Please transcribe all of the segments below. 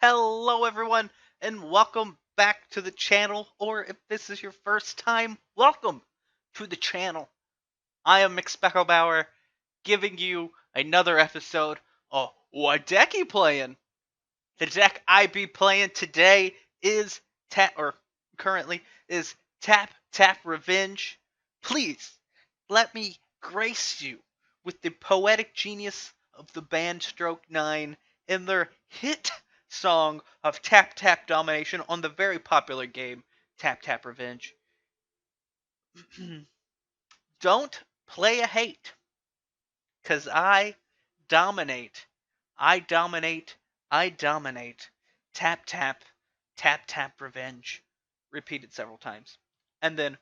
Hello everyone, and welcome back to the channel, or if this is your first time, welcome to the channel. I am McSpecklebauer, giving you another episode of What Deck You Playin'? The deck I be playing today is currently is Tap Tap Revenge. Please, let me grace you with the poetic genius of the band Stroke 9 in their hit song of Tap Tap Domination on the very popular game Tap Tap Revenge. Don't play a hate, 'cause I dominate. I dominate. I dominate. Tap tap. Tap tap revenge. Repeated several times. And then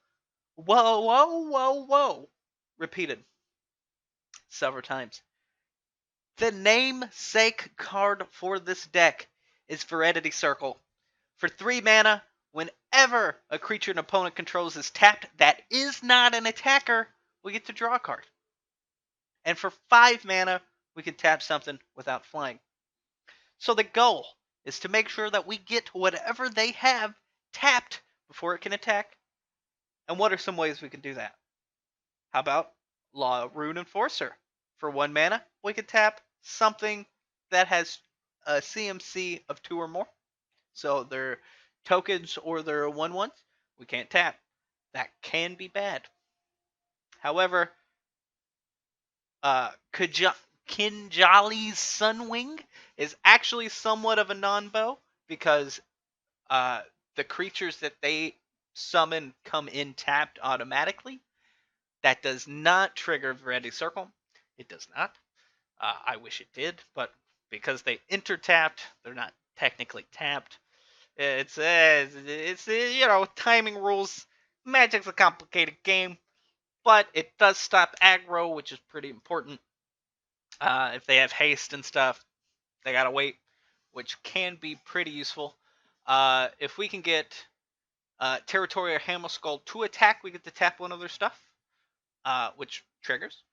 whoa, whoa, whoa, whoa. Repeated several times. The namesake card for this deck is Verity Circle. For 3 mana, whenever a creature an opponent controls is tapped that is not an attacker, we get to draw a card. And for 5 mana, we can tap something without flying. So the goal is to make sure that we get whatever they have tapped before it can attack. And what are some ways we can do that? How about Law-Rune Enforcer? For 1 mana, we can tap something that has a CMC of 2 or more. So they're tokens or they're 1/1s. We can't tap. That can be bad. However, Kinjalli's Sunwing is actually somewhat of a non-bow because the creatures that they summon come in tapped automatically. That does not trigger Verity Circle. It does not. I wish it did, but because they enter tapped, they're not technically tapped. It's timing rules. Magic's a complicated game, but it does stop aggro, which is pretty important. If they have haste and stuff, they gotta wait, which can be pretty useful. If we can get Territorial Hammerskull to attack, we get to tap one of their stuff, which triggers.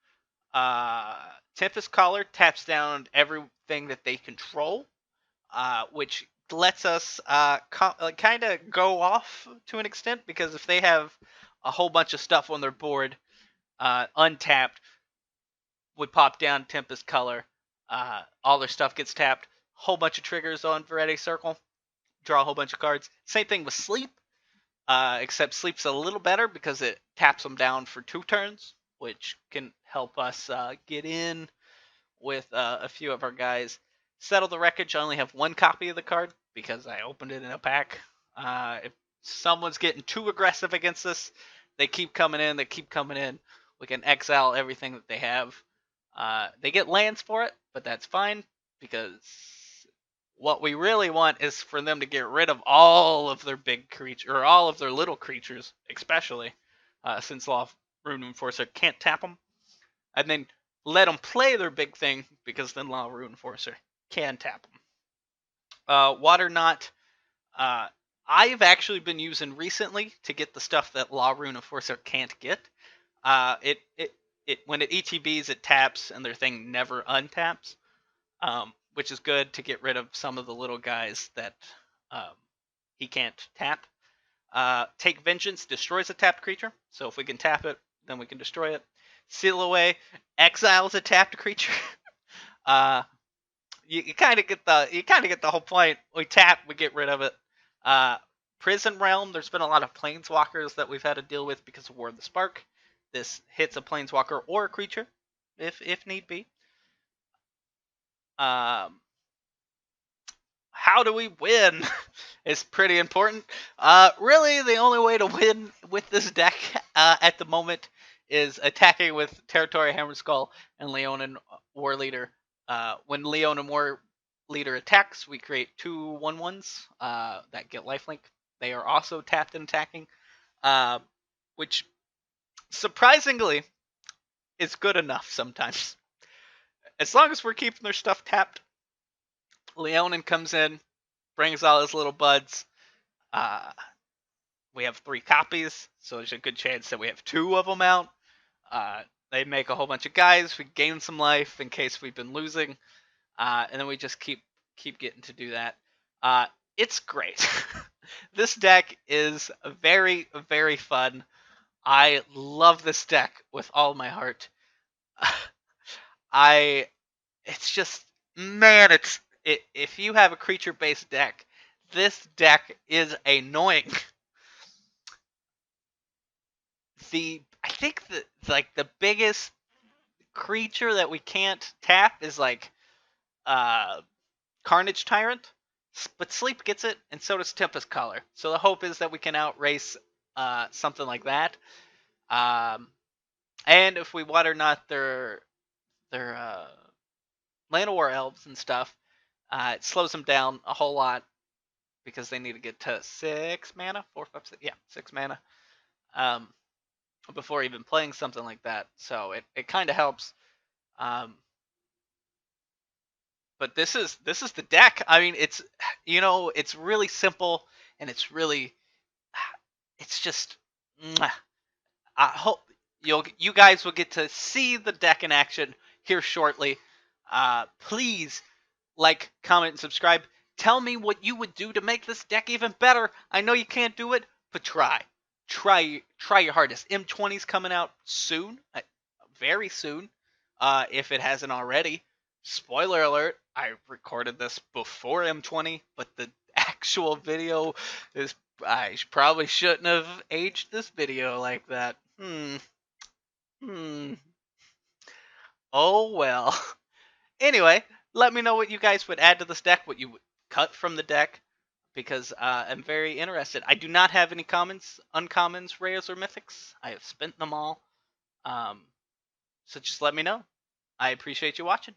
Tempest Caller taps down everything that they control, which lets us kind of go off to an extent, because if they have a whole bunch of stuff on their board untapped, we pop down Tempest Caller, all their stuff gets tapped, whole bunch of triggers on Verity Circle, draw a whole bunch of cards. Same thing with Sleep, except Sleep's a little better because it taps them down for 2 turns, which can help us get in with a few of our guys. Settle the Wreckage, I only have 1 copy of the card because I opened it in a pack. If someone's getting too aggressive against us, they keep coming in, we can exile everything that they have. They get lands for it, but that's fine, because what we really want is for them to get rid of all of their big creature, or all of their little creatures, especially, since Law-Rune Enforcer can't tap them, and then let them play their big thing, because then Law-Rune Enforcer can tap them. Waterknot, I've actually been using recently to get the stuff that Law-Rune Enforcer can't get. When it ETBs, it taps, and their thing never untaps, which is good to get rid of some of the little guys that he can't tap. Take Vengeance destroys a tapped creature, so if we can tap it, then we can destroy it. Seal Away exiles a tapped creature. You kind of get the whole point. We tap, we get rid of it. Prison Realm, there's been a lot of planeswalkers that we've had to deal with because of War of the Spark. This hits a planeswalker or a creature, if need be. How do we win? Is pretty important. Really, the only way to win with this deck at the moment is attacking with Territorial Hammerskull and Leonin Warleader. When Leonin Warleader attacks, we create 2 1/1s that get lifelink. They are also tapped and attacking, which surprisingly is good enough sometimes. As long as we're keeping their stuff tapped, Leonin comes in, brings all his little buds. We have 3 copies, so there's a good chance that we have 2 of them out. They make a whole bunch of guys. We gain some life in case we've been losing, and then we just keep getting to do that. It's great. This deck is very, very fun. I love this deck with all my heart. It's just, man, if you have a creature-based deck, this deck is annoying. I think the biggest creature that we can't tap is Carnage Tyrant, but Sleep gets it, and so does Tempest Caller. So the hope is that we can outrace something like that. And if we Waterknot their Land of War elves and stuff, it slows them down a whole lot because they need to get to 6 mana, 4, 5, 6, yeah, 6 mana, before even playing something like that. So it kind of helps. But this is the deck. I mean, it's it's really simple and it's just. I hope you guys will get to see the deck in action here shortly. Please like, comment, and subscribe. Tell me what you would do to make this deck even better. I know you can't do it, but try. Try your hardest. M20's coming out soon, very soon, if it hasn't already. Spoiler alert, I recorded this before M20, but the actual video is... I probably shouldn't have aged this video like that. Oh well. Anyway, let me know what you guys would add to this deck, what you would cut from the deck, because I'm very interested. I do not have any commons, uncommons, rares, or mythics. I have spent them all. So just let me know. I appreciate you watching.